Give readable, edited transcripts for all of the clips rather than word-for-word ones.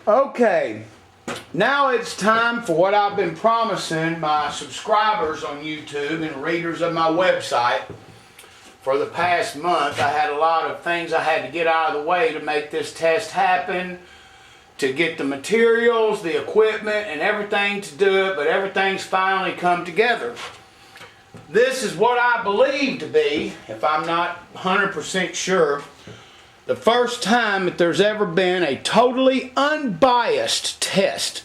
Okay, now it's time for what I've been promising my subscribers on YouTube and readers of my website for the past month. I had a lot of things I had to get out of the way to make this test happen, to get the materials, the equipment, and everything to do it, but everything's finally come together. This is what I believe to be, if I'm not 100% sure, the first time that there's ever been a totally unbiased test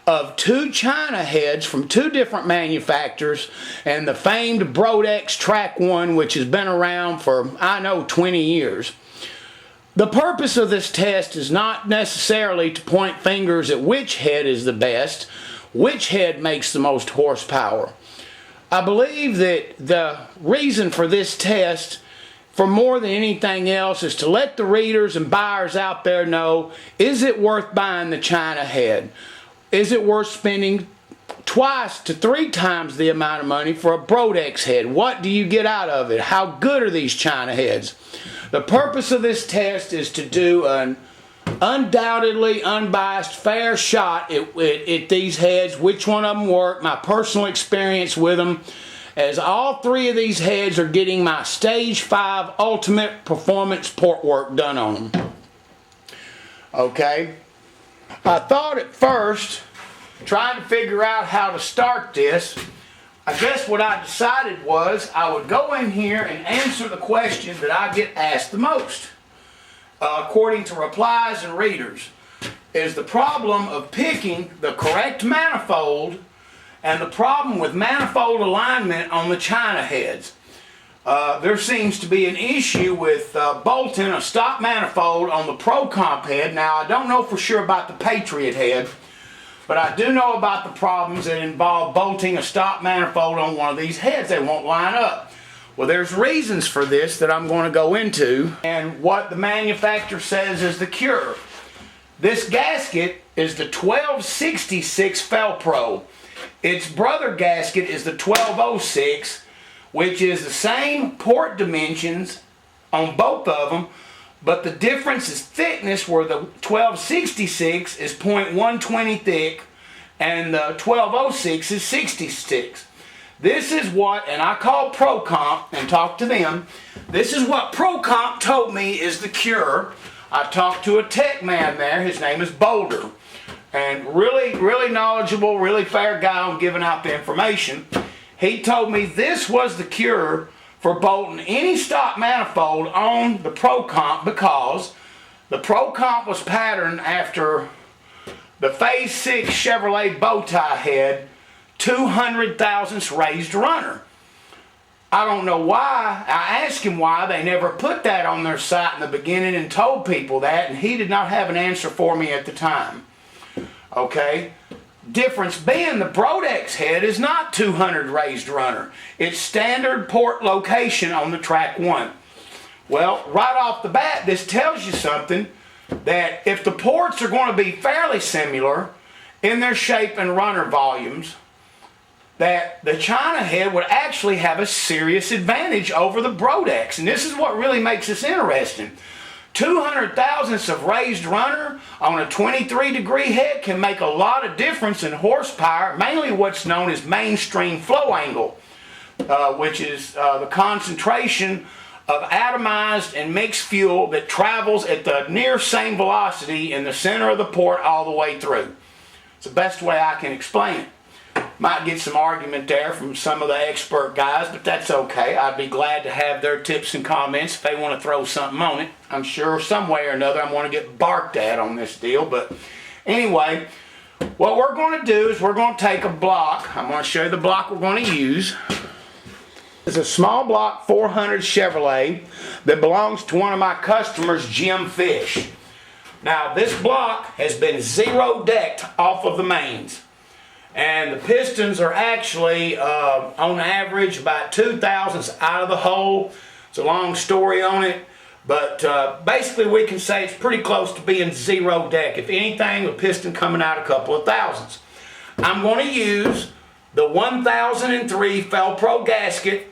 of two China heads from two different manufacturers and the famed Brodex Track 1, which has been around for, I know, 20 years. The purpose of this test is not necessarily to point fingers at which head is the best, which head makes the most horsepower. I believe that the reason for this test, for more than anything else, is to let the readers and buyers out there know, is it worth buying the China head? Is it worth spending twice to three times the amount of money for a Brodex head? What do you get out of it? How good are these China heads? The purpose of this test is to do an undoubtedly unbiased fair shot at these heads, which one of them work, my personal experience with them, as all three of these heads are getting my Stage 5 Ultimate Performance port work done on them. Okay? I thought at first, trying to figure out how to start this, I guess what I decided was I would go in here and answer the questions that I get asked the most, according to replies and readers, is the problem of picking the correct manifold and the problem with manifold alignment on the China heads. There seems to be an issue with bolting a stock manifold on the ProComp head. Now, I don't know for sure about the Patriot head, but I do know about the problems that involve bolting a stock manifold on one of these heads. They won't line up. Well, there's reasons for this that I'm going to go into, and what the manufacturer says is the cure. This gasket is the 1266 Felpro. Its brother gasket is the 1206, which is the same port dimensions on both of them, but the difference is thickness, where the 1266 is 0.120 thick and the 1206 is 66. This is what, and I called ProComp and talked to them, this is what ProComp told me is the cure. I talked to a tech man there, his name is Boulder, and really knowledgeable, really fair guy on giving out the information. He told me this was the cure for bolting any stock manifold on the ProComp, because the ProComp was patterned after the Phase 6 Chevrolet bow tie head 200 thousandths raised runner. I don't know why. I asked him why they never put that on their site in the beginning and told people that, and he did not have an answer for me at the time. Okay? Difference being, the Brodex head is not 200 raised runner. It's standard port location on the Track 1. Well, right off the bat, this tells you something, that if the ports are going to be fairly similar in their shape and runner volumes, that the China head would actually have a serious advantage over the Brodex. And this is what really makes this interesting. 200 thousandths of raised runner on a 23-degree head can make a lot of difference in horsepower, mainly what's known as mainstream flow angle, which is the concentration of atomized and mixed fuel that travels at the near same velocity in the center of the port all the way through. It's the best way I can explain it. Might get some argument there from some of the expert guys, but that's okay. I'd be glad to have their tips and comments if they want to throw something on it. I'm sure some way or another I'm going to get barked at on this deal. But anyway, what we're going to do is we're going to take a block. I'm going to show you the block we're going to use. It's a small block 400 Chevrolet that belongs to one of my customers, Jim Fish. Now, this block has been zero decked off of the mains. And the pistons are actually, on average, about 2 thousandths out of the hole. It's a long story on it, but basically we can say it's pretty close to being zero deck. If anything, the piston coming out a couple of thousandths. I'm going to use the 1003 Felpro gasket,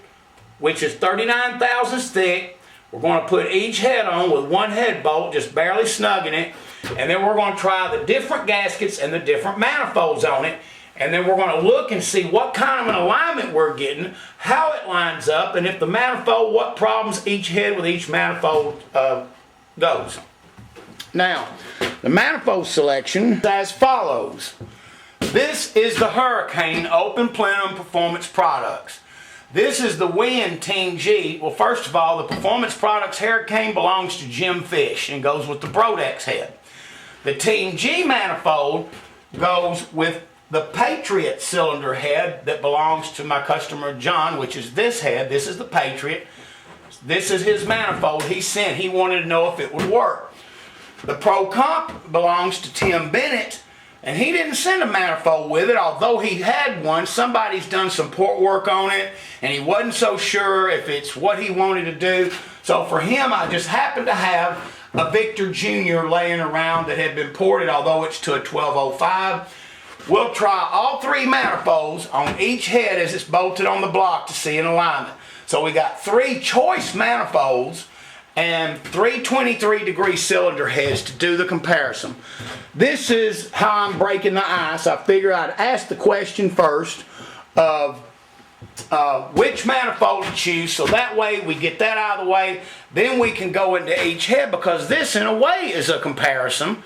which is 39 thousandths thick. We're going to put each head on with one head bolt, just barely snugging it. And then we're going to try the different gaskets and the different manifolds on it. And then we're going to look and see what kind of an alignment we're getting, how it lines up, and if the manifold, what problems each head with each manifold goes. Now, the manifold selection is as follows. This is the Hurricane Open Plenum Performance Products. This is the Wind Team G. Well, first of all, the Performance Products Hurricane belongs to Jim Fish and goes with the Brodex head. The Team G manifold goes with the Patriot cylinder head that belongs to my customer John, which is this head. This is the Patriot. This is his manifold he sent. He wanted to know if it would work. The ProComp belongs to Tim Bennett, and he didn't send a manifold with it, although he had one. Somebody's done some port work on it, and he wasn't so sure if it's what he wanted to do. So for him, I just happened to have a Victor Jr. laying around that had been ported, although it's to a 1205. We'll try all three manifolds on each head as it's bolted on the block to see an alignment. So we got 3 choice manifolds and 3 23-degree cylinder heads to do the comparison. This is how I'm breaking the ice. I figure I'd ask the question first of which manifold to choose, so that way we get that out of the way. Then we can go into each head, because this in a way is a comparison.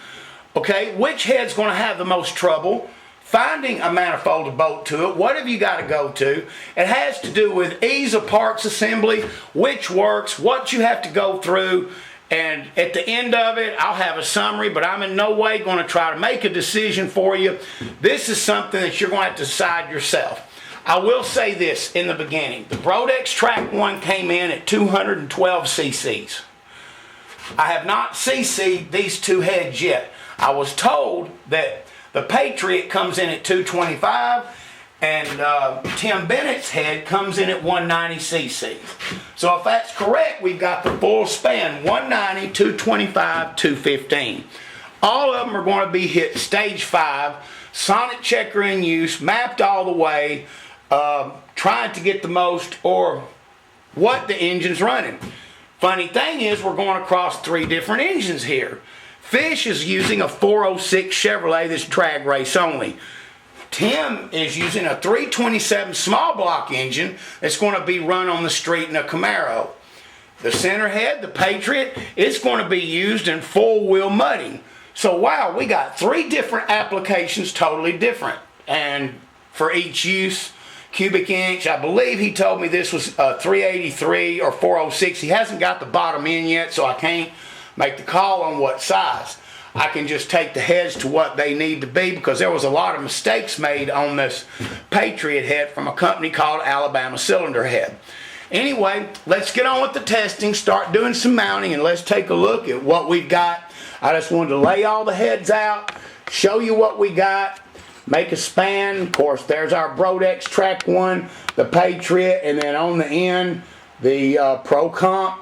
Okay, which head's going to have the most trouble finding a manifold to bolt to it? What have you got to go to? It has to do with ease of parts assembly, which works, what you have to go through, and at the end of it, I'll have a summary, but I'm in no way going to try to make a decision for you. This is something that you're going to have to decide yourself. I will say this in the beginning. The Brodex Track 1 came in at 212 cc's. I have not cc'd these two heads yet. I was told that the Patriot comes in at 225 and Tim Bennett's head comes in at 190 cc's. So if that's correct, we've got the full span, 190, 225, 215. All of them are going to be hit stage 5, sonic checker in use, mapped all the way, trying to get the most or what the engine's running. Funny thing is, we're going across 3 different engines here. Fish is using a 406 Chevrolet that's drag race only. Tim is using a 327 small block engine that's going to be run on the street in a Camaro. The center head, the Patriot, it's going to be used in full wheel mudding. So wow, we got 3 different applications, totally different. And for each use, cubic inch, I believe he told me this was 383 or 406. He hasn't got the bottom in yet, so I can't make the call on what size. I can just take the heads to what they need to be, because there was a lot of mistakes made on this Patriot head from a company called Alabama Cylinder Head. Anyway, let's get on with the testing, start doing some mounting, and let's take a look at what we've got. I just wanted to lay all the heads out, show you what we got, make a span. Of course, there's our Brodex Track 1, the Patriot, and then on the end, the ProComp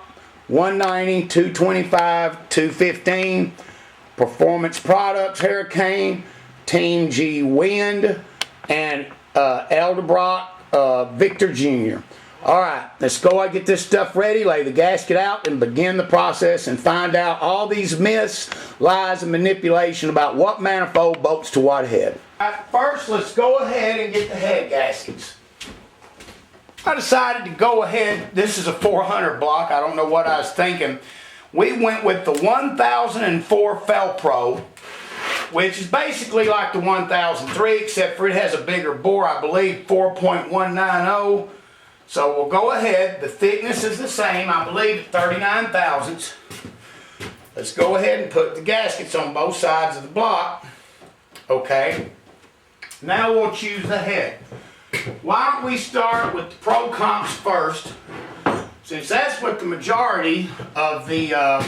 190, 225, 215, Performance Products Hurricane, Team G Wind, and Edelbrock Victor Jr. Alright, let's go and get this stuff ready, lay the gasket out, and begin the process and find out all these myths, lies, and manipulation about what manifold bolts to what head. Alright, first let's go ahead and get the head gaskets. I decided to go ahead, this is a 400 block, I don't know what I was thinking. We went with the 1004 Felpro, which is basically like the 1003, except for it has a bigger bore, I believe 4.190. So we'll go ahead, the thickness is the same, I believe at 39 thousandths. Let's go ahead and put the gaskets on both sides of the block. Okay, now we'll choose the head. Why don't we start with the ProComps first, since that's what the majority of the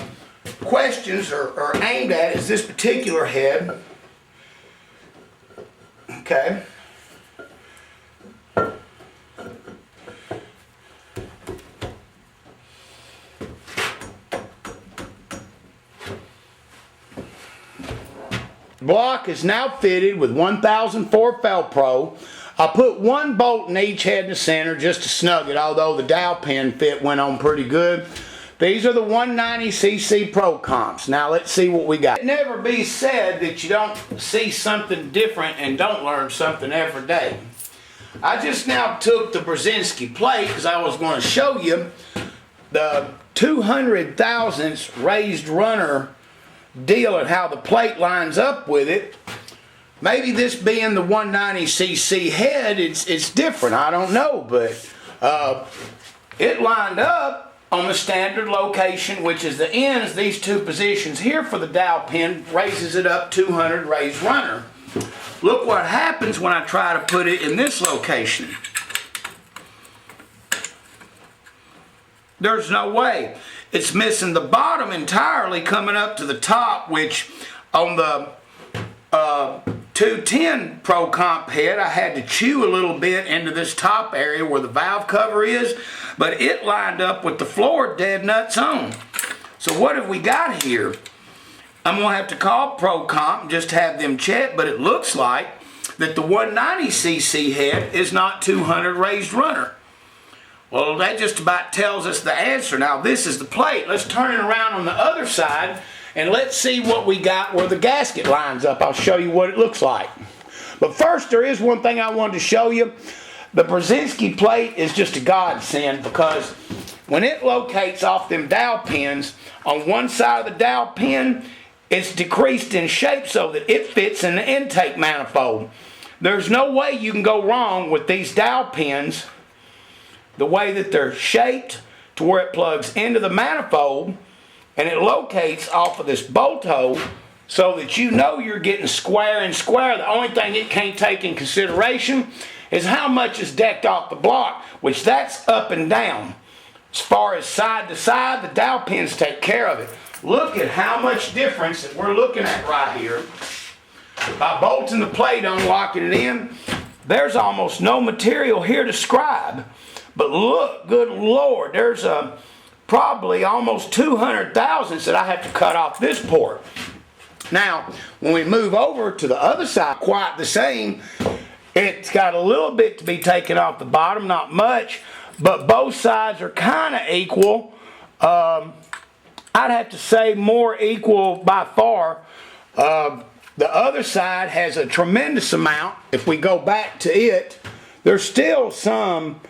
questions are aimed at, is this particular head. Okay. Block is now fitted with 1004 Felpro. I put 1 bolt in each head in the center just to snug it, although the dowel pin fit went on pretty good. These are the 190cc ProComps. Now let's see what we got. It never be said that you don't see something different and don't learn something every day. I just now took the Brzezinski plate because I was going to show you the 200 thousandths raised runner deal and how the plate lines up with it. Maybe this being the 190cc head, it's different. I don't know, but it lined up on the standard location, which is the ends. These two positions here for the dowel pin raises it up 200 raised runner. Look what happens when I try to put it in this location. There's no way. It's missing the bottom entirely coming up to the top, which on the 210 ProComp head, I had to chew a little bit into this top area where the valve cover is, but it lined up with the floor dead nuts on. So what have we got here? I'm going to have to call ProComp and just have them check, but it looks like that the 190cc head is not 200 raised runner. Well, that just about tells us the answer. Now, this is the plate. Let's turn it around on the other side, and let's see what we got where the gasket lines up. I'll show you what it looks like. But first, there is one thing I wanted to show you. The Brzezinski plate is just a godsend because when it locates off them dowel pins, on one side of the dowel pin, it's decreased in shape so that it fits in the intake manifold. There's no way you can go wrong with these dowel pins, the way that they're shaped to where it plugs into the manifold and it locates off of this bolt hole so that you know you're getting square and square. The only thing it can't take in consideration is how much is decked off the block, which that's up and down. As far as side to side, the dowel pins take care of it. Look at how much difference that we're looking at right here. By bolting the plate on, locking it in, there's almost no material here to scribe. But look, good Lord, there's probably almost 200 thousandths that I have to cut off this port. Now, when we move over to the other side, quite the same. It's got a little bit to be taken off the bottom, not much, but both sides are kind of equal. I'd have to say more equal by far. The other side has a tremendous amount. If we go back to it, there's still some,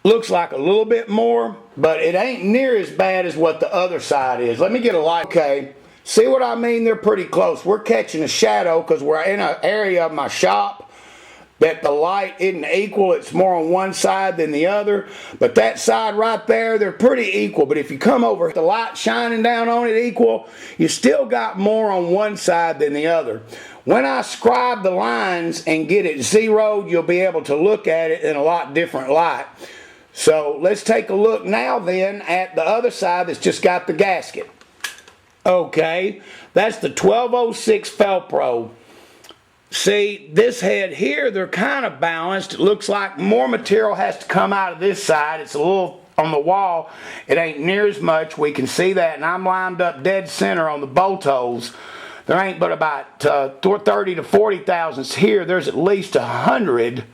looks like a little bit more, but it ain't near as bad as what the other side is. Let me get a light. Okay, see what I mean? They're pretty close. We're catching a shadow because we're in an area of my shop that the light isn't equal. It's more on one side than the other. But that side right there, they're pretty equal. But if you come over, the light shining down on it equal, you still got more on one side than the other. When I scribe the lines and get it zeroed, you'll be able to look at it in a lot different light. So let's take a look now then at the other side that's just got the gasket. Okay, that's the 1206 Felpro. See, this head here, they're kind of balanced. It looks like more material has to come out of this side. It's a little on the wall. It ain't near as much. We can see that, and I'm lined up dead center on the bolt holes. There ain't but about 30 to 40 thousandths here. There's at least 100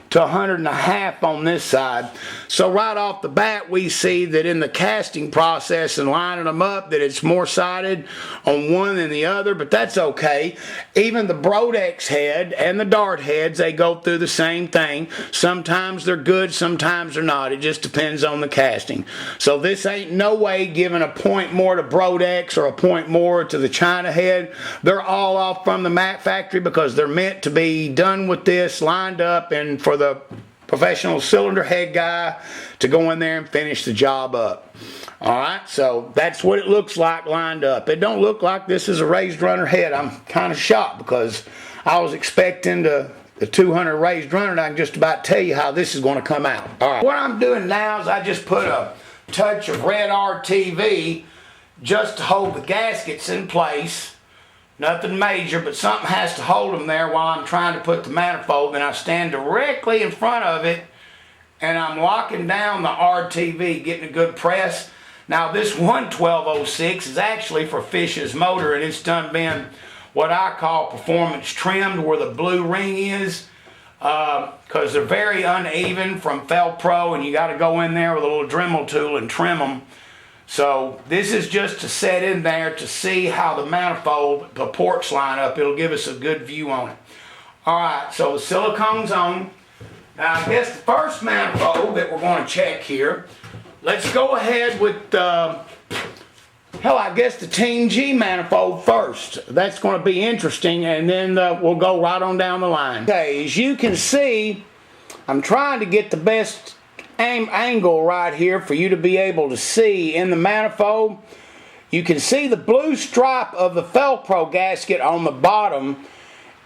to 100.5 on this side. So right off the bat, we see that in the casting process and lining them up that it's more sided on one than the other, but that's okay. Even the Brodex head and the Dart heads, they go through the same thing. Sometimes they're good, sometimes they're not. It just depends on the casting. So this ain't no way giving a point more to Brodex or a point more to the China head. They're all off from the mat factory because they're meant to be done with this, lined up, and for the professional cylinder head guy to go in there and finish the job up. Alright, so that's what it looks like lined up. It don't look like this is a raised runner head. I'm kind of shocked because I was expecting the 200 raised runner, and I can just about tell you how this is going to come out. Alright, what I'm doing now is I just put a touch of red RTV just to hold the gaskets in place. Nothing major, but something has to hold them there while I'm trying to put the manifold. And I stand directly in front of it and I'm locking down the RTV, getting a good press. Now this 1206 is actually for Fish's motor, and it's done been what I call performance trimmed where the blue ring is, because they're very uneven from Felpro, and you got to go in there with a little Dremel tool and trim them. So this is just to set in there to see how the manifold, the ports line up. It'll give us a good view on it. Alright, so the silicone's on. Now I guess the first manifold that we're going to check here, let's go ahead with, I guess the Team G manifold first. That's going to be interesting, and then we'll go right on down the line. Okay, as you can see, I'm trying to get the best angle right here for you to be able to see in the manifold. You can see the blue stripe of the Velcro gasket on the bottom,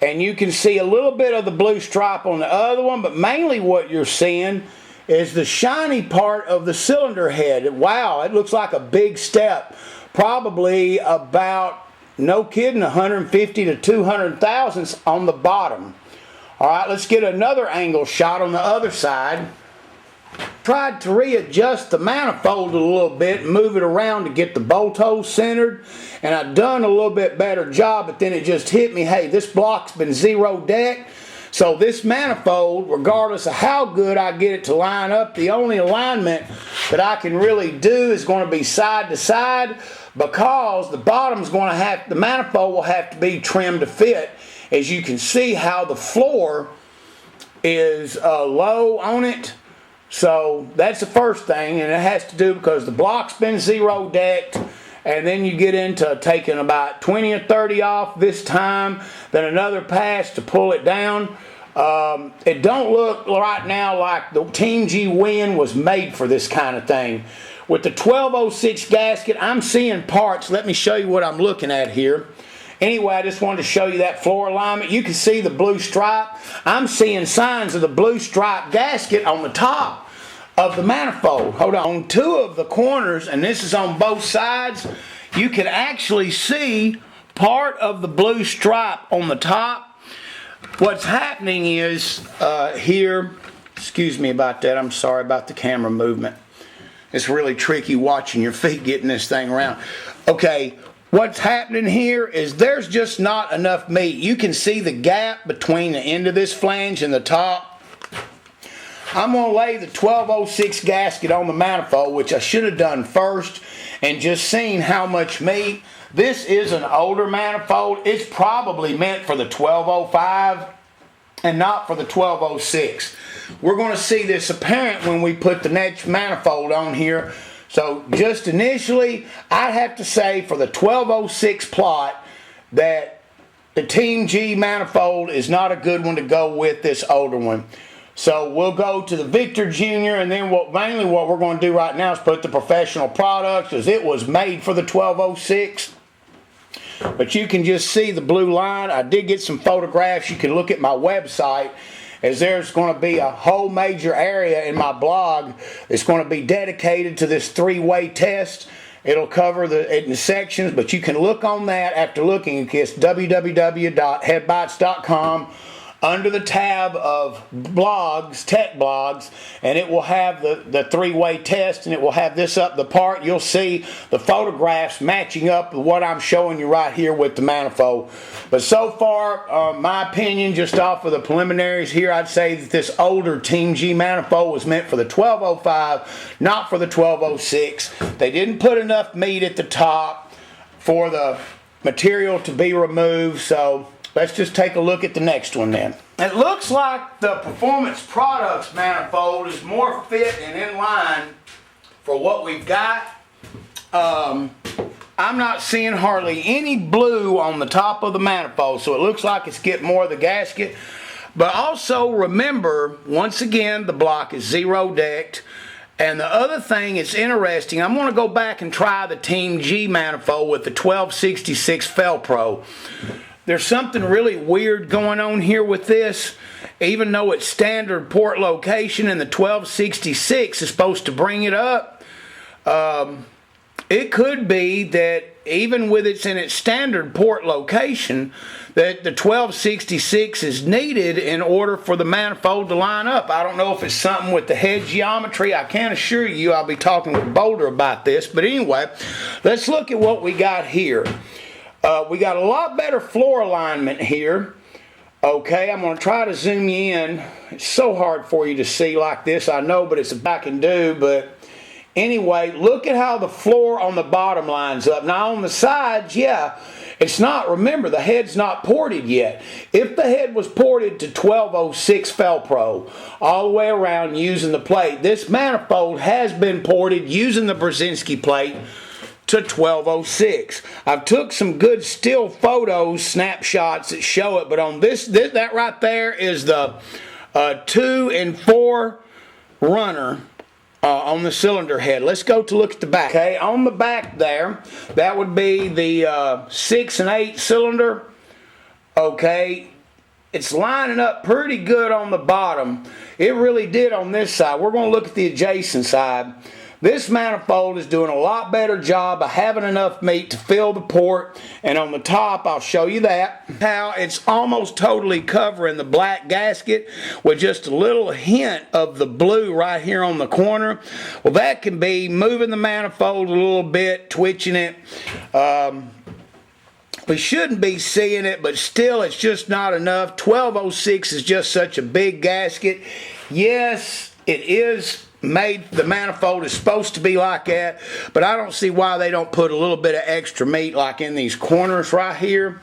and you can see a little bit of the blue stripe on the other one, but mainly what you're seeing is the shiny part of the cylinder head. Wow, it looks like a big step. Probably about, no kidding, 150 to 200 thousandths on the bottom. Alright, let's get another angle shot on the other side. Tried to readjust the manifold a little bit and move it around to get the bolt holes centered, and I've done a little bit better job, but then it just hit me, hey, this block's been zero decked, so this manifold, regardless of how good I get it to line up, the only alignment that I can really do is going to be side to side, because the bottom's going to have, the manifold will have to be trimmed to fit. As you can see how the floor is low on it. So that's the first thing, and it has to do because the block's been zero decked, and then you get into taking about 20 or 30 off this time, then another pass to pull it down. It don't look right now like the Team G Win was made for this kind of thing. With the 1206 gasket, I'm seeing parts. Let me show you what I'm looking at here. Anyway, I just wanted to show you that floor alignment. You can see the blue stripe. I'm seeing signs of the blue stripe gasket on the top of the manifold. Hold on. On two of the corners, and this is on both sides, you can actually see part of the blue stripe on the top. What's happening is here, excuse me about that. I'm sorry about the camera movement. It's really tricky watching your feet getting this thing around. Okay. What's happening here is there's just not enough meat. You can see the gap between the end of this flange and the top. I'm going to lay the 1206 gasket on the manifold, which I should have done first, and just seen how much meat. This is an older manifold. It's probably meant for the 1205 and not for the 1206. We're going to see this apparent when we put the next manifold on here. So just initially, I'd have to say for the 1206 plot that the Team G manifold is not a good one to go with this older one. So we'll go to the Victor Jr. and then mainly what we're going to do right now is put the professional products, because it was made for the 1206. But you can just see the blue line. I did get some photographs. You can look at my website, as there's going to be a whole major area in my blog that's going to be dedicated to this three-way test. It'll cover it in sections, but you can look on that after looking at this, www.headbites.com, under the tab of blogs, tech blogs, and it will have the three-way test, and it will have this up the part. You'll see the photographs matching up with what I'm showing you right here with the manifold. But so far, my opinion, just off of the preliminaries here, I'd say that this older Team G manifold was meant for the 1205, not for the 1206. They didn't put enough meat at the top for the material to be removed, so let's just take a look at the next one then. It looks like the Performance Products manifold is more fit and in line for what we've got. I'm not seeing hardly any blue on the top of the manifold, so it looks like it's getting more of the gasket. But also remember, once again, the block is zero decked. And the other thing that's interesting, I'm going to go back and try the Team G manifold with the 1266 Velcro. There's something really weird going on here with this. Even though it's standard port location and the 1266 is supposed to bring it up, it could be that even with it's in its standard port location, that the 1266 is needed in order for the manifold to line up. I don't know if it's something with the head geometry. I can't assure you. I'll be talking with Boulder about this. But anyway, let's look at what we got here. We got a lot better floor alignment here. Okay, I'm going to try to zoom you in. It's so hard for you to see like this, I know, but it's a I can do. But Anyway, look at how the floor on the bottom lines up. Now on the sides, yeah, it's not, remember, the head's not ported yet. If the head was ported to 1206 Felpro all the way around using the plate, this manifold has been ported using the Brzezinski plate to 1206. I've took some good still photos, snapshots that show it, but on that right there is the 2 and 4 runner on the cylinder head. Let's go to look at the back. Okay, on the back there, that would be the 6 and 8 cylinder. Okay, it's lining up pretty good on the bottom. It really did on this side. We're going to look at the adjacent side. This manifold is doing a lot better job of having enough meat to fill the port, and on the top, I'll show you that. How it's almost totally covering the black gasket with just a little hint of the blue right here on the corner. Well, that can be moving the manifold a little bit, twitching it. We shouldn't be seeing it, but still it's just not enough. 1206 is just such a big gasket. Yes, it is made, the manifold is supposed to be like that, but I don't see why they don't put a little bit of extra meat like in these corners right here.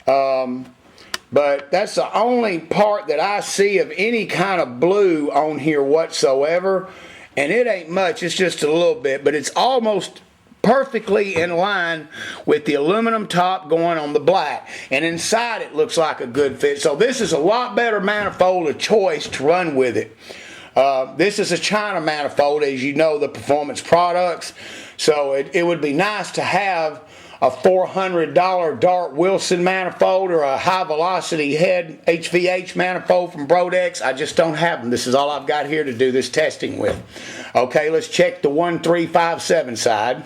But that's the only part that I see of any kind of blue on here whatsoever, and it ain't much, it's just a little bit, but it's almost perfectly in line with the aluminum top going on the black, and inside it looks like a good fit. So this is a lot better manifold of choice to run with it. This is a China manifold, as you know, the performance products, so it would be nice to have a $400 Dart Wilson manifold or a high velocity head HVH manifold from Brodex. I just don't have them. This is all I've got here to do this testing with. Okay, let's check the 1357 side.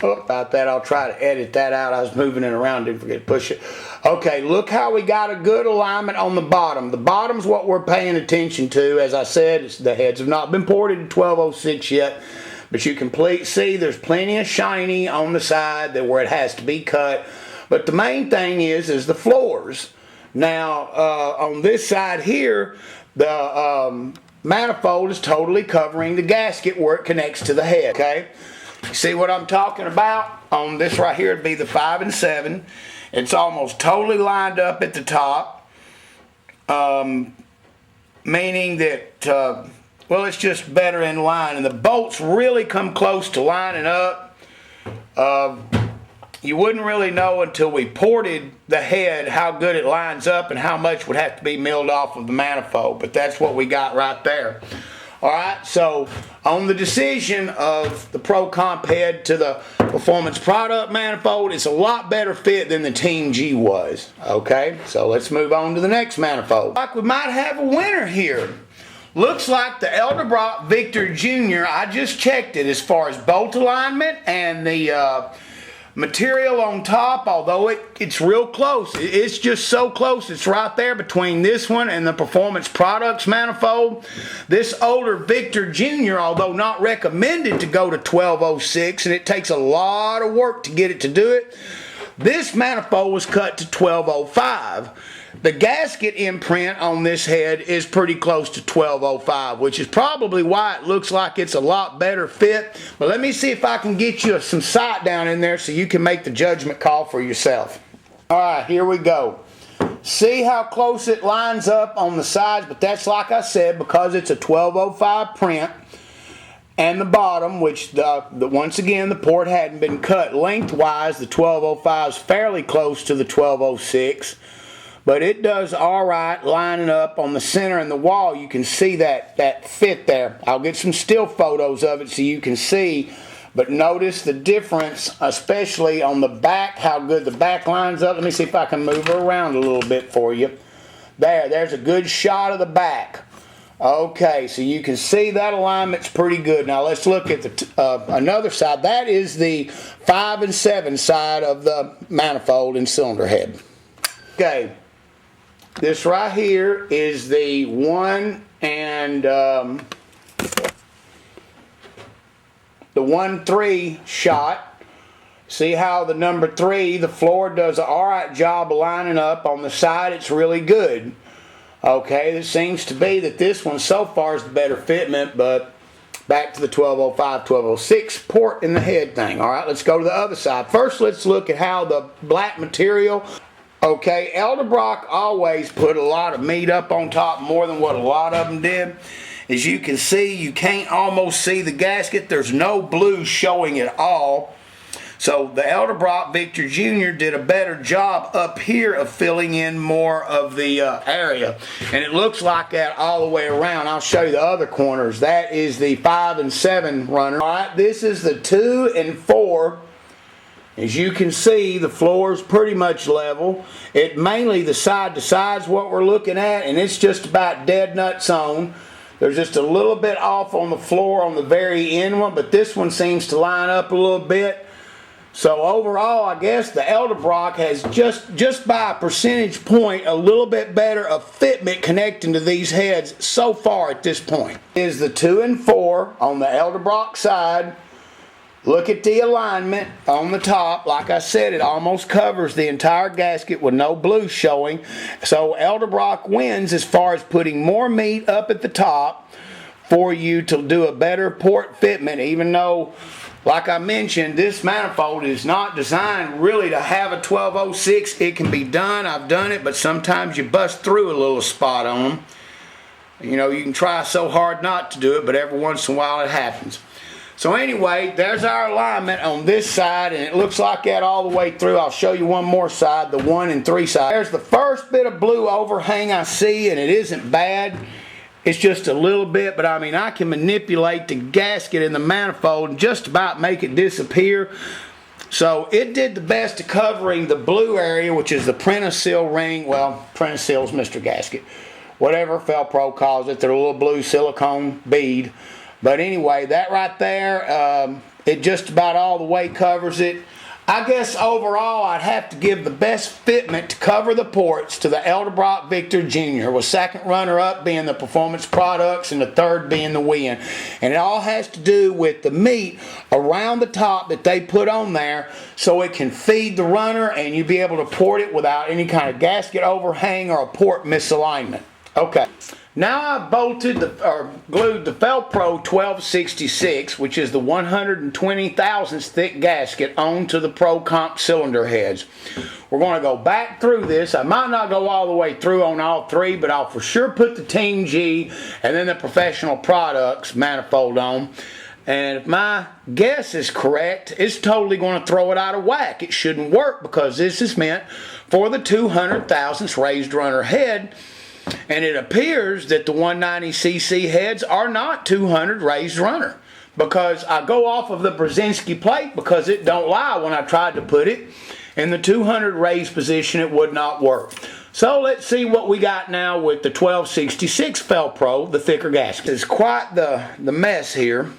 Oh, about that, I'll try to edit that out. I was moving it around, didn't forget to push it. Okay, look how we got a good alignment on the bottom. The bottom's what we're paying attention to. As I said, the heads have not been ported to 1206 yet, but you can see there's plenty of shiny on the side where it has to be cut. But the main thing is the floors. Now, on this side here, the manifold is totally covering the gasket where it connects to the head, okay? See what I'm talking about? On this right here, it'd be the 5 and 7. It's almost totally lined up at the top, meaning that, well, it's just better in line. And the bolts really come close to lining up. You wouldn't really know until we ported the head how good it lines up and how much would have to be milled off of the manifold. But that's what we got right there. Alright, so on the decision of the ProComp head to the performance product manifold, it's a lot better fit than the Team G was. Okay, so let's move on to the next manifold. Like we might have a winner here. Looks like the Elderbrock Victor Jr., I just checked it as far as bolt alignment and the material on top, although it's real close. It's just so close. It's right there between this one and the Performance Products manifold. This older Victor Jr., although not recommended to go to 1206, and it takes a lot of work to get it to do it, this manifold was cut to 1205. The gasket imprint on this head is pretty close to 1205, which is probably why it looks like it's a lot better fit. But let me see if I can get you some sight down in there so you can make the judgment call for yourself. Alright, here we go. See how close it lines up on the sides, but that's, like I said, because it's a 1205 print. And the bottom, which once again the port hadn't been cut lengthwise, the 1205 is fairly close to the 1206. But it does alright lining up on the center and the wall. You can see that fit there. I'll get some still photos of it so you can see. But notice the difference, especially on the back, how good the back lines up. Let me see if I can move her around a little bit for you. There's a good shot of the back. Okay, so you can see that alignment's pretty good. Now let's look at the another side. That is the 5 and 7 side of the manifold and cylinder head. Okay. This right here is the 1 and the 1-3 shot. See how the number 3, the floor, does an alright job of lining up. On the side, it's really good. Okay, it seems to be that this one so far is the better fitment, but back to the 1205, 1206 port in the head thing. Alright, let's go to the other side. First, let's look at how the black material. Okay, Edelbrock always put a lot of meat up on top, more than what a lot of them did. As you can see, you can't almost see the gasket. There's no blue showing at all. So the Edelbrock Victor Jr. did a better job up here of filling in more of the area. And it looks like that all the way around. I'll show you the other corners. That is the 5 and 7 runner. Alright, this is the 2 and 4. As you can see, the floor is pretty much level. It mainly the side to side is what we're looking at, and it's just about dead nuts on. There's just a little bit off on the floor on the very end one, but this one seems to line up a little bit. So overall, I guess the Edelbrock has just by a percentage point a little bit better of fitment connecting to these heads so far at this point. Is the 2 and 4 on the Edelbrock side. Look at the alignment on the top. Like I said, it almost covers the entire gasket with no blue showing. So Edelbrock wins as far as putting more meat up at the top for you to do a better port fitment, even though, like I mentioned, this manifold is not designed really to have a 1206. It can be done. I've done it, but sometimes you bust through a little spot on them. You know, you can try so hard not to do it, but every once in a while it happens. So anyway, there's our alignment on this side, and it looks like that all the way through. I'll show you one more side, the 1 and 3 side. There's the first bit of blue overhang I see, and it isn't bad. It's just a little bit, but I mean, I can manipulate the gasket in the manifold and just about make it disappear. So it did the best of covering the blue area, which is the Prentice-Seal ring. Well, Prentice-Seal's Mr. Gasket. Whatever Felpro calls it, they're a little blue silicone bead. But anyway, that right there, it just about all the way covers it. I guess overall I'd have to give the best fitment to cover the ports to the Edelbrock Victor Jr. with second runner-up being the Performance Products and the third being the Win. And it all has to do with the meat around the top that they put on there so it can feed the runner and you be able to port it without any kind of gasket overhang or a port misalignment. Okay. Now I've bolted or glued the Felpro 1266, which is the 120 thousandths thick gasket, onto the ProComp cylinder heads. We're going to go back through this. I might not go all the way through on all three, but I'll for sure put the Team G and then the Professional Products manifold on. And if my guess is correct, it's totally going to throw it out of whack. It shouldn't work because this is meant for the 200 thousandths raised runner head. And it appears that the 190cc heads are not 200 raised runner, because I go off of the Brzezinski plate because it don't lie. When I tried to put it in the 200 raised position, it would not work. So let's see what we got now with the 1266 Felpro, the thicker gasket. It's quite the mess here.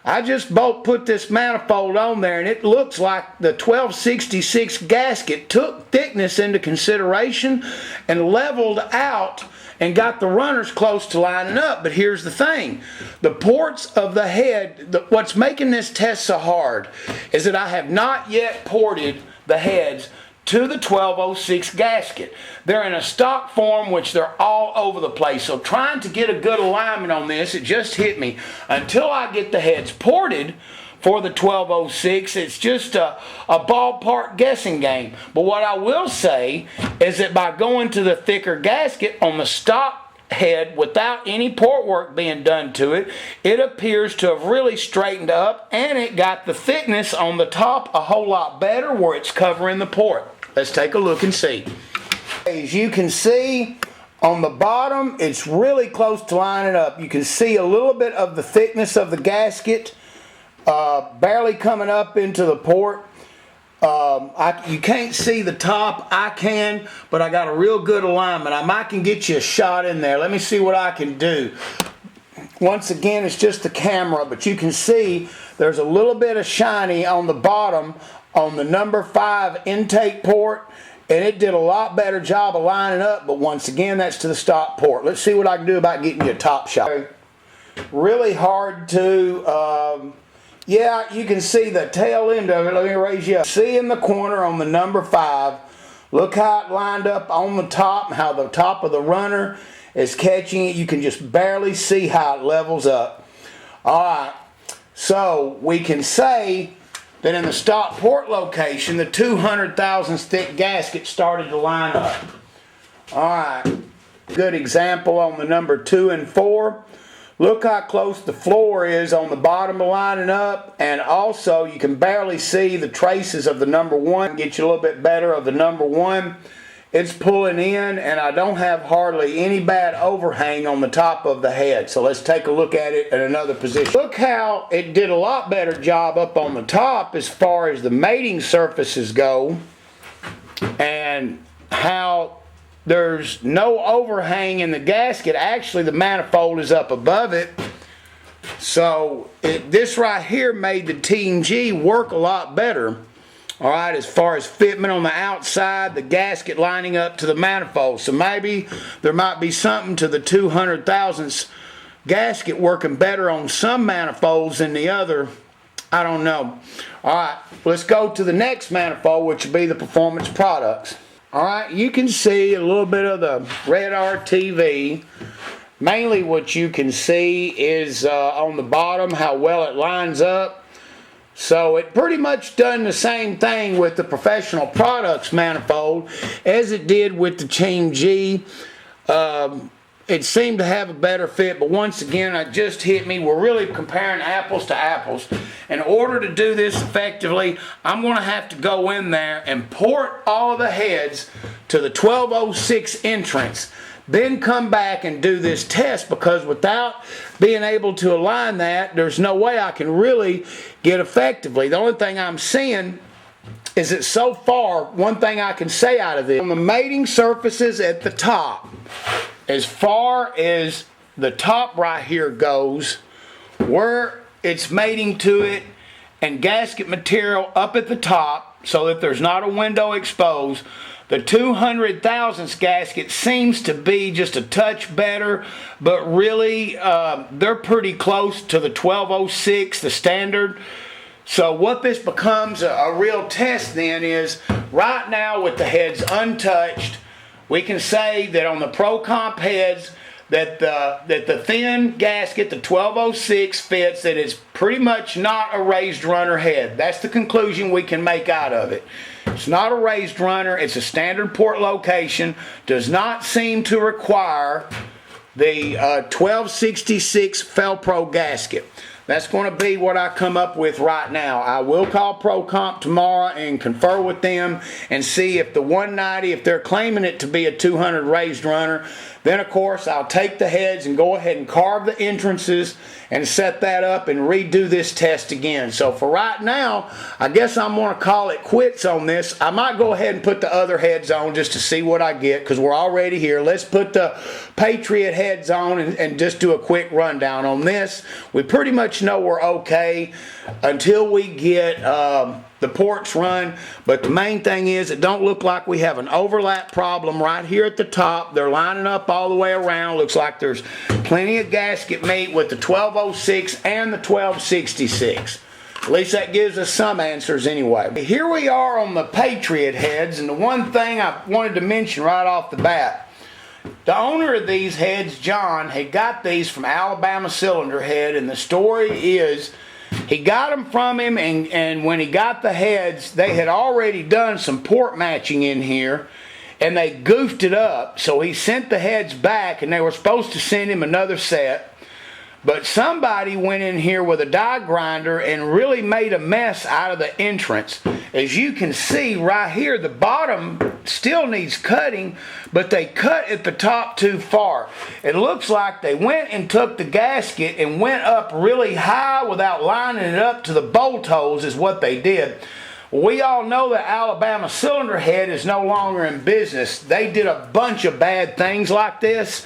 I just put this manifold on there, and it looks like the 1266 gasket took thickness into consideration and leveled out and got the runners close to lining up. But here's the thing. The ports of the head, what's making this test so hard is that I have not yet ported the heads to the 1206 gasket. They're in a stock form, which they're all over the place. So trying to get a good alignment on this, it just hit me. Until I get the heads ported for the 1206, it's just a ballpark guessing game. But what I will say is that by going to the thicker gasket on the stock head without any port work being done to it, it appears to have really straightened up, and it got the thickness on the top a whole lot better where it's covering the port. Let's take a look and see. As you can see on the bottom, it's really close to lining up. You can see a little bit of the thickness of the gasket barely coming up into the port. You can't see the top. I can, but I got a real good alignment. I might can get you a shot in there. Let me see what I can do. Once again, it's just the camera, but you can see there's a little bit of shiny on the bottom on the number 5 intake port, and it did a lot better job of lining up, but once again, that's to the stock port. Let's see what I can do about getting you a top shot. Really hard to Yeah, you can see the tail end of it. Let me raise you up. See in the corner on the number 5. Look how it lined up on the top, how the top of the runner is catching it. You can just barely see how it levels up. Alright, so we can say that in the stop port location, the 200 thousandths thick gasket started to line up. Alright, good example on the number 2 and 4. Look how close the floor is on the bottom of lining up, and also you can barely see the traces of the number 1. Get you a little bit better of the number 1. It's pulling in, and I don't have hardly any bad overhang on the top of the head. So let's take a look at it in another position. Look how it did a lot better job up on the top as far as the mating surfaces go, and how there's no overhang in the gasket. Actually, the manifold is up above it. So this right here made the Team G work a lot better. Alright, as far as fitment on the outside, the gasket lining up to the manifold. So maybe there might be something to the 200 thousandths gasket working better on some manifolds than the other. I don't know. Alright, let's go to the next manifold, which would be the performance products. Alright, you can see a little bit of the red RTV. Mainly what you can see is on the bottom how well it lines up. So it pretty much done the same thing with the professional products manifold as it did with the Team G. It seemed to have a better fit, but once again it just hit me. We're really comparing apples to apples. In order to do this effectively, I'm going to have to go in there and port all of the heads to the 1206 entrance. Then come back and do this test, because without being able to align that, there's no way I can really get effectively. The only thing I'm seeing is that so far, one thing I can say out of this, on the mating surfaces at the top, as far as the top right here goes, where it's mating to it, and gasket material up at the top so that there's not a window exposed, the 200 thousandths gasket seems to be just a touch better, but really they're pretty close to the 1206, the standard. So what this becomes a real test then is, right now with the heads untouched, we can say that on the ProComp heads that the thin gasket, the 1206, fits, that it's pretty much not a raised runner head. That's the conclusion we can make out of it. It's not a raised runner. It's a standard port location. Does not seem to require the 1266 Felpro gasket. That's going to be what I come up with right now. I will call ProComp tomorrow and confer with them and see if the 190, if they're claiming it to be a 200 raised runner, then of course I'll take the heads and go ahead and carve the entrances and set that up and redo this test again. So for right now, I guess I'm going to call it quits on this. I might go ahead and put the other heads on just to see what I get, because we're already here. Let's put the Patriot heads on and just do a quick rundown on this. We pretty much know we're okay until we get the ports run, but the main thing is it don't look like we have an overlap problem right here at the top. They're lining up all the way around. Looks like there's plenty of gasket meat with the 1206 and the 1266. At least that gives us some answers anyway. Here we are on the Patriot heads, and the one thing I wanted to mention right off the bat, the owner of these heads, John, had got these from Alabama Cylinder Head, and the story is he got them from him, and when he got the heads, they had already done some port matching in here, and they goofed it up. So he sent the heads back, and they were supposed to send him another set. But somebody went in here with a die grinder and really made a mess out of the entrance. As you can see right here, the bottom still needs cutting, but they cut at the top too far. It looks like they went and took the gasket and went up really high without lining it up to the bolt holes is what they did. We all know that Alabama Cylinder Head is no longer in business. They did a bunch of bad things like this.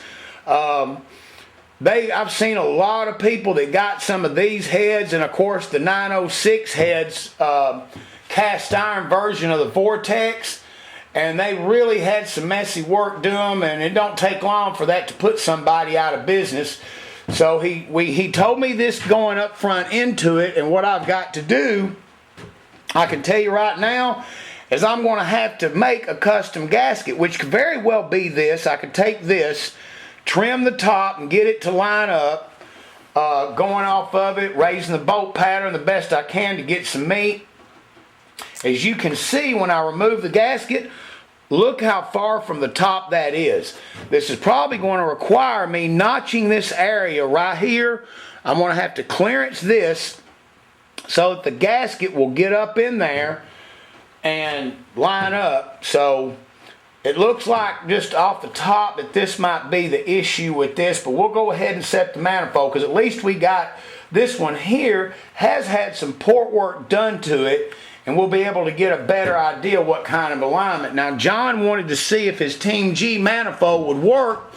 I've seen a lot of people that got some of these heads, and of course the 906 heads, cast iron version of the Vortex, and they really had some messy work to them, and it don't take long for that to put somebody out of business. So he told me this going up front into it, and what I've got to do, I can tell you right now, is I'm going to have to make a custom gasket, which could very well be this. I could take this, trim the top, and get it to line up, going off of it, raising the bolt pattern the best I can to get some meat. As you can see, when I remove the gasket, look how far from the top that is. This is probably going to require me notching this area right here. I'm going to have to clearance this so that the gasket will get up in there and line up. So it looks like just off the top that this might be the issue with this, but we'll go ahead and set the manifold, because at least we got this one here has had some port work done to it, and we'll be able to get a better idea what kind of alignment. Now, John wanted to see if his Team G manifold would work,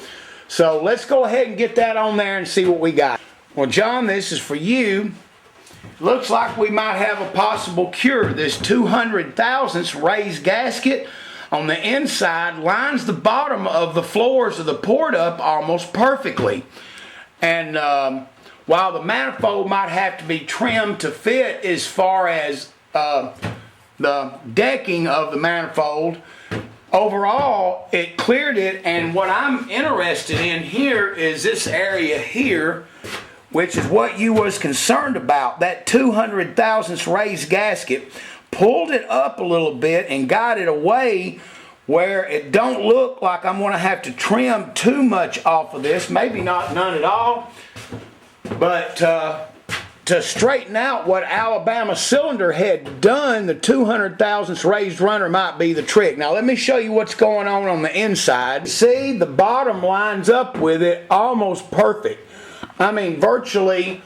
so let's go ahead and get that on there and see what we got. Well, John, this is for you. Looks like we might have a possible cure. This 200,000ths raised gasket on the inside lines the bottom of the floors of the port up almost perfectly. And while the manifold might have to be trimmed to fit as far as the decking of the manifold, overall it cleared it. And what I'm interested in here is this area here, which is what you was concerned about. That 200,000ths raised gasket pulled it up a little bit and got it away where it don't look like I'm going to have to trim too much off of this. Maybe not none at all, but to straighten out what Alabama cylinder had done, the 200,000ths raised runner might be the trick. Now let me show you what's going on the inside. See, the bottom lines up with it almost perfect. I mean, virtually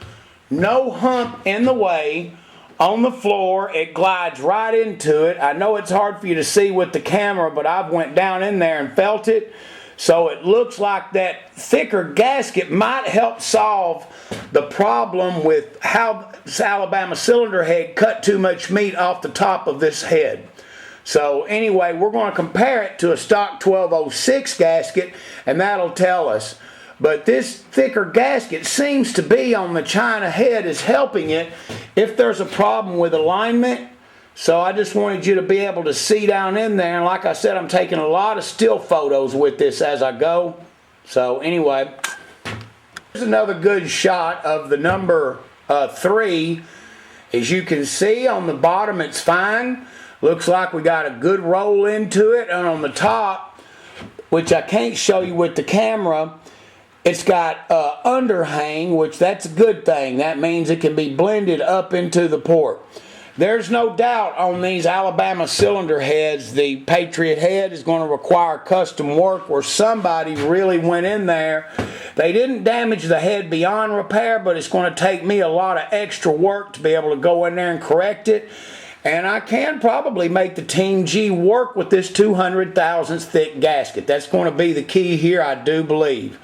no hump in the way. On the floor, it glides right into it. I know it's hard for you to see with the camera, but I've went down in there and felt it. So it looks like that thicker gasket might help solve the problem with how this Alabama cylinder head cut too much meat off the top of this head. So anyway, we're going to compare it to a stock 1206 gasket, and that'll tell us. But this thicker gasket seems to be on the China head is helping it if there's a problem with alignment. So I just wanted you to be able to see down in there. And like I said, I'm taking a lot of still photos with this as I go. So anyway, here's another good shot of the number 3. As you can see on the bottom, it's fine. Looks like we got a good roll into it. And on the top, which I can't show you with the camera, it's got underhang, which that's a good thing. That means it can be blended up into the port. There's no doubt on these Alabama cylinder heads, the Patriot head is going to require custom work where somebody really went in there. They didn't damage the head beyond repair, but it's going to take me a lot of extra work to be able to go in there and correct it. And I can probably make the Team G work with this 200,000ths thick gasket. That's going to be the key here, I do believe.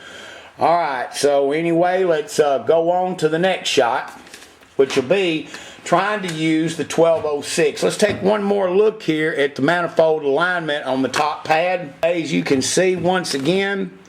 Alright, so anyway, let's go on to the next shot, which will be trying to use the 1206. Let's take one more look here at the manifold alignment on the top pad. As you can see, once again,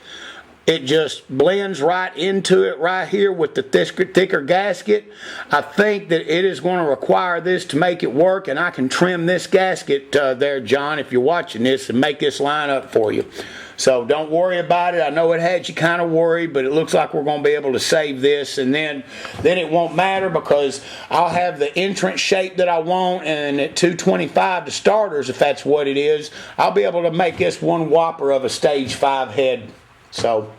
it just blends right into it right here with the thicker gasket. I think that it is going to require this to make it work, and I can trim this gasket there, John, if you're watching this, and make this line up for you. So don't worry about it. I know it had you kind of worried, but it looks like we're going to be able to save this, and then it won't matter because I'll have the entrance shape that I want, and at 225 to starters, if that's what it is, I'll be able to make this one whopper of a stage 5 head. So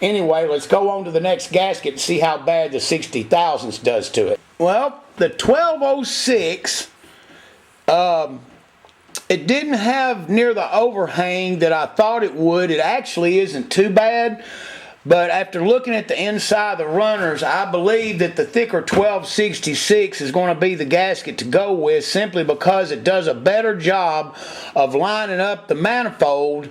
anyway, let's go on to the next gasket and see how bad the 60,000ths does to it. Well, the 1206, it didn't have near the overhang that I thought it would. It actually isn't too bad, but after looking at the inside of the runners, I believe that the thicker 1266 is going to be the gasket to go with, simply because it does a better job of lining up the manifold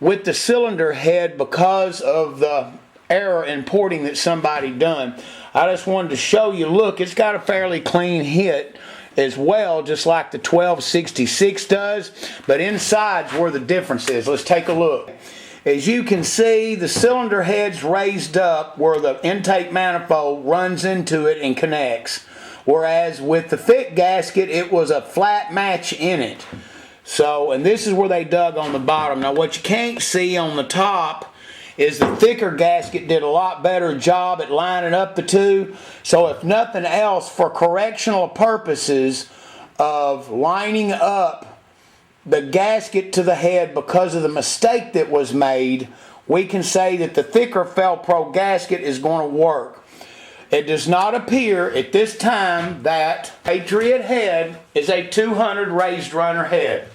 with the cylinder head because of the error in porting that somebody done. I just wanted to show you, look, it's got a fairly clean hit as well, just like the 1266 does, but inside's where the difference is. Let's take a look. As you can see, the cylinder head's raised up where the intake manifold runs into it and connects. Whereas with the thick gasket, it was a flat match in it. So, and this is where they dug on the bottom. Now what you can't see on the top is the thicker gasket did a lot better job at lining up the two. So if nothing else, for correctional purposes of lining up the gasket to the head because of the mistake that was made, we can say that the thicker Fel-Pro gasket is going to work. It does not appear at this time that Patriot head is a 200 raised runner head.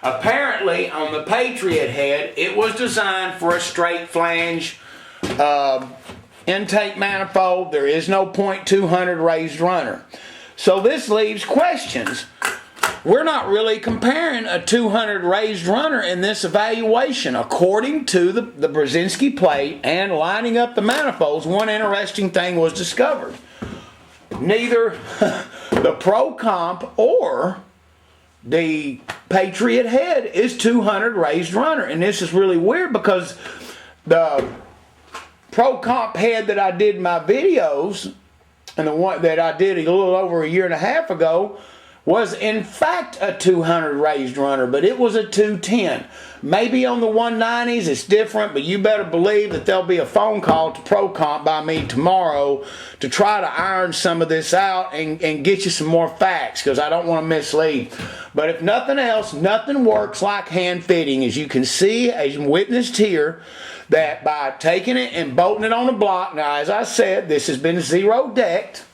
Apparently, on the Patriot head, it was designed for a straight flange intake manifold. There is no .200 raised runner. So this leaves questions. We're not really comparing a 200 raised runner in this evaluation. According to the Brzezinski plate and lining up the manifolds, one interesting thing was discovered. Neither the ProComp or the Patriot head is 200 raised runner. And this is really weird because the ProComp head that I did in my videos, and the one that I did a little over a year and a half ago, was in fact a 200 raised runner, but it was a 210. Maybe on the 190s it's different, but you better believe that there'll be a phone call to ProComp by me tomorrow to try to iron some of this out and get you some more facts, because I don't want to mislead. But if nothing else, nothing works like hand fitting. As you can see, as you witnessed here, that by taking it and bolting it on the block, now as I said, this has been zero decked,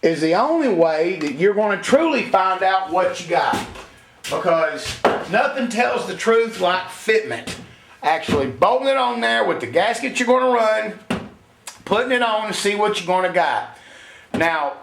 is the only way that you're going to truly find out what you got. Because nothing tells the truth like fitment. Actually bolting it on there with the gasket you're going to run, putting it on and see what you're going to got. Now,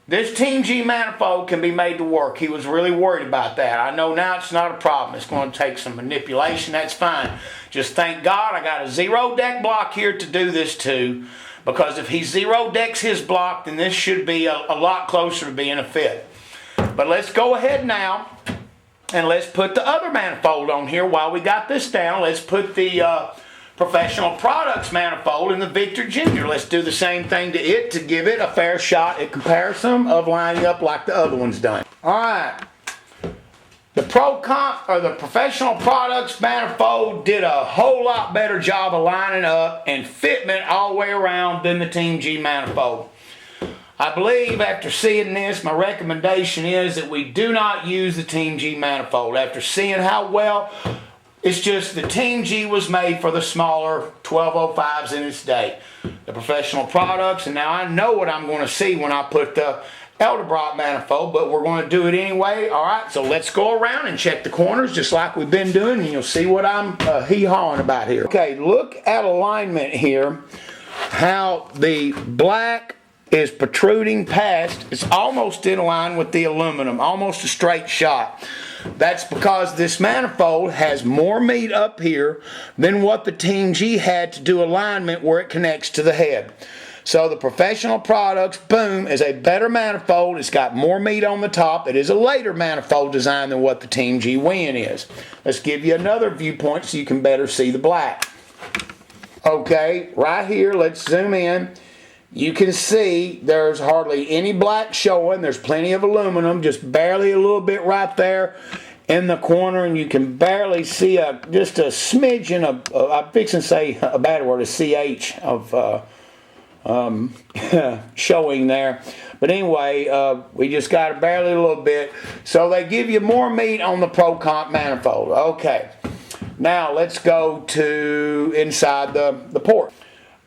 this Team G manifold can be made to work. He was really worried about that. I know now it's not a problem. It's going to take some manipulation. That's fine. Just thank God I got a zero deck block here to do this to. Because if he zero decks his block, then this should be a lot closer to being a fit. But let's go ahead now and let's put the other manifold on here while we got this down. Let's put the Professional Products manifold in the Victor Jr. Let's do the same thing to it to give it a fair shot at comparison of lining up like the other one's done. Alright. The ProComp, or the Professional Products manifold, did a whole lot better job of lining up and fitment all the way around than the Team G manifold. I believe after seeing this, my recommendation is that we do not use the Team G manifold. After seeing how well, it's just the Team G was made for the smaller 1205s in its day. The Professional Products, and now I know what I'm going to see when I put the Edelbrock manifold, but we're going to do it anyway. Alright, so let's go around and check the corners just like we've been doing, and you'll see what I'm hee-hawing about here. Okay, look at alignment here, how the black is protruding past. It's almost in line with the aluminum, almost a straight shot. That's because this manifold has more meat up here than what the Team G had to do alignment where it connects to the head. So the Professional Products, boom, is a better manifold. It's got more meat on the top. It is a later manifold design than what the Team G Win is. Let's give you another viewpoint so you can better see the black. Okay, right here, let's zoom in. You can see there's hardly any black showing. There's plenty of aluminum, just barely a little bit right there in the corner, and you can barely see just a smidgen of, I'm fixing to say a bad word, a CH of showing there. But anyway, we just got barely a little bit. So they give you more meat on the ProComp manifold. Okay, now let's go to inside the port.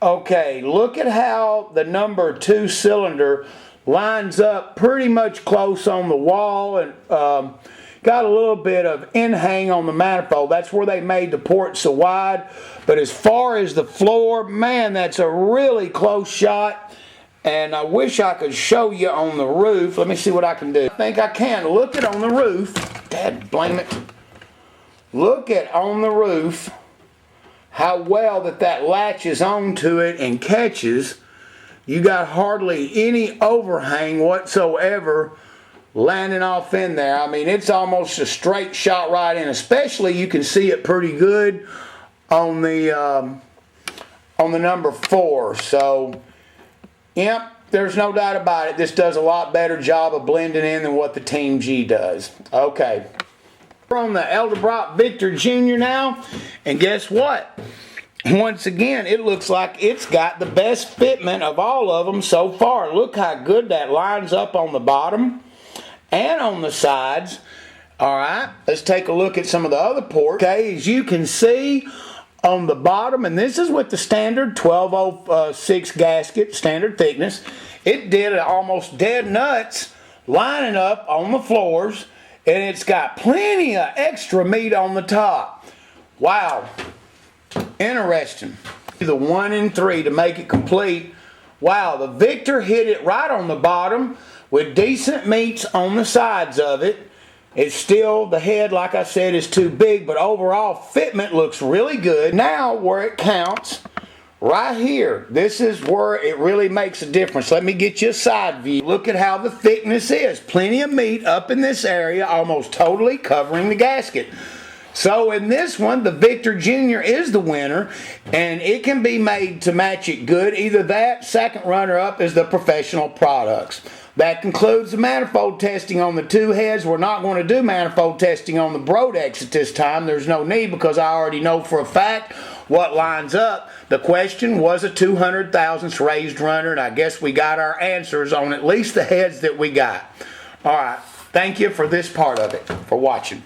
Okay, look at how the number 2 cylinder lines up pretty much close on the wall, and got a little bit of in-hang on the manifold. That's where they made the port so wide. But as far as the floor, man, that's a really close shot. And I wish I could show you on the roof. Let me see what I can do. I think I can. Look at on the roof. Dad blame it. Look at on the roof how well that latches onto it and catches. You got hardly any overhang whatsoever landing off in there. I mean, it's almost a straight shot right in. Especially you can see it pretty good on the number 4. So, yep, there's no doubt about it. This does a lot better job of blending in than what the Team G does. Okay. We're on the Elderbrock Victor Jr. now, and guess what? Once again, it looks like it's got the best fitment of all of them so far. Look how good that lines up on the bottom and on the sides. All right, let's take a look at some of the other ports. Okay, as you can see on the bottom, and this is with the standard 1206 gasket, standard thickness, it did almost dead nuts lining up on the floors, and it's got plenty of extra meat on the top. Wow. Interesting. The 1 and 3 to make it complete. Wow, the Victor hit it right on the bottom with decent meats on the sides of it. It's still, the head, like I said, is too big, but overall fitment looks really good. Now, where it counts, right here, this is where it really makes a difference. Let me get you a side view. Look at how the thickness is. Plenty of meat up in this area, almost totally covering the gasket. So in this one, the Victor Jr. is the winner, and it can be made to match it good. Either that, second runner-up is the Professional Products. That concludes the manifold testing on the 2 heads. We're not going to do manifold testing on the Brodex at this time. There's no need because I already know for a fact what lines up. The question was a 200 thousandths raised runner, and I guess we got our answers on at least the heads that we got. All right. Thank you for this part of it, for watching.